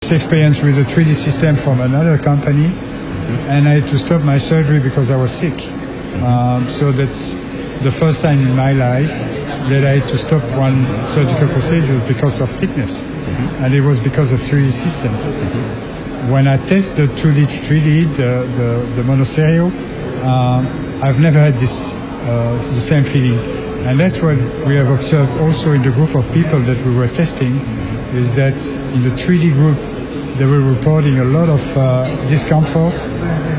Experience with a 3D system from another company, and I had to stop my surgery because I was sick. So that's the first time in my life that I had to stop one surgical procedure because of sickness, and it was because of 3D system. When I test the 2D to 3D, the monostereo, I've never had this the same feeling, and that's what we have observed also in the group of people that we were testing, is that in the 3D group they were reporting a lot of discomfort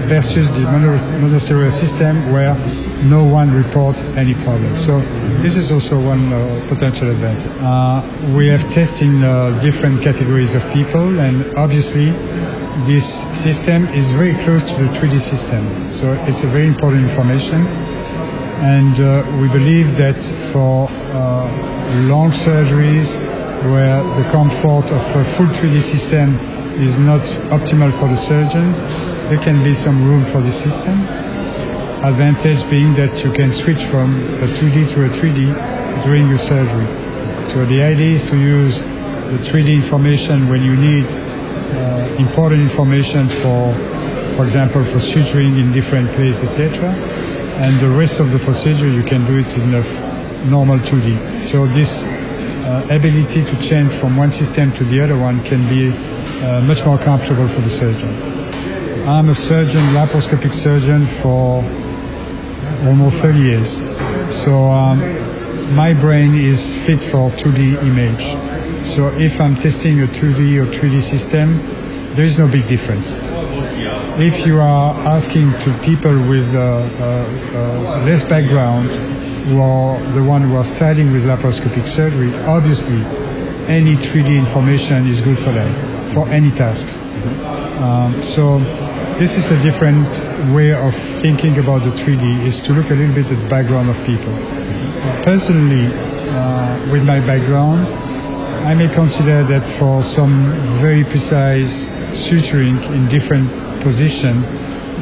versus the monostereo system where no one reports any problem. So this is also one potential advantage. We have testing different categories of people, and obviously this system is very close to the 3D system. So it's a very important information, and we believe that for long surgeries where the comfort of a full 3D system is not optimal for the surgeon, there can be some room for the system. Advantage being that you can switch from a 2D to a 3D during your surgery. So the idea is to use the 3D information when you need important information for example, for suturing in different places, etc. And the rest of the procedure you can do it in a normal 2D. So this ability to change from one system to the other one can be much more comfortable for the surgeon. I'm a surgeon, laparoscopic surgeon for almost 30 years. So my brain is fit for 2D image. So if I'm testing a 2D or 3D system, there is no big difference. If you are asking to people with less background, who are the one who are studying with laparoscopic surgery, obviously any 3D information is good for them, for any tasks. So this is a different way of thinking about the 3D, is to look a little bit at the background of people. Personally, with my background, I may consider that for some very precise suturing in different positions,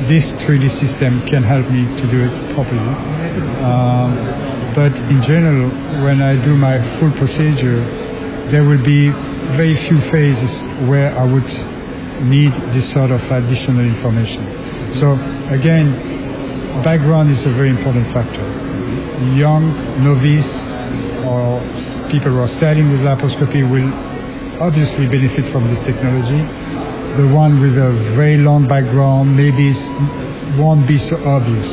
this 3D system can help me to do it properly. But in general, when I do my full procedure, there will be very few phases where I would need this sort of additional information. So again, background is a very important factor. Young novice or people who are studying with laparoscopy will obviously benefit from this technology. The one with a very long background maybe won't be so obvious,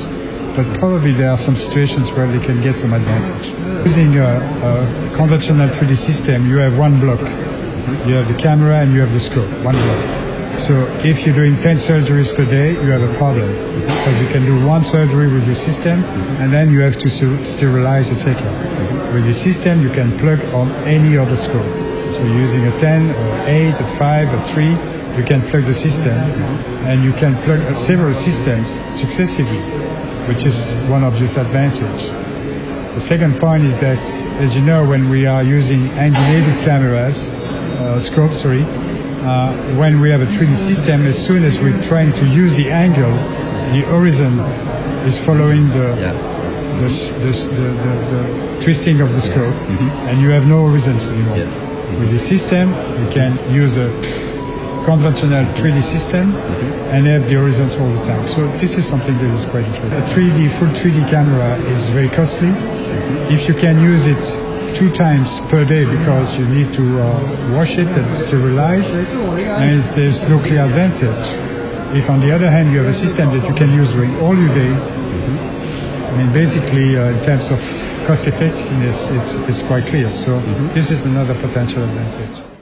but probably there are some situations where they can get some advantage. Using a conventional 3D system, you have one block. You have the camera and you have the scope, one block. So if you're doing 10 surgeries per day, you have a problem, because you can do one surgery with your system and then you have to sterilize, etc. With the system, you can plug on any other scope. So using a 10, or 8, a 5, a 3, you can plug the system, and you can plug several systems successively, which is one of this advantage. The second point is that, as you know, when we are using angulated cameras, when we have a 3D system, as soon as we're trying to use the angle, the horizon is following the twisting of the scope, and you have no horizons anymore. With the system, you can use a conventional 3D system and have the horizons all the time. So this is something that is quite interesting. A full 3D camera is very costly. If you can use it 2 times per day because you need to wash it and sterilize, and there's no clear advantage. If on the other hand you have a system that you can use during all your day, I mean basically in terms of cost effectiveness it's quite clear. So this is another potential advantage.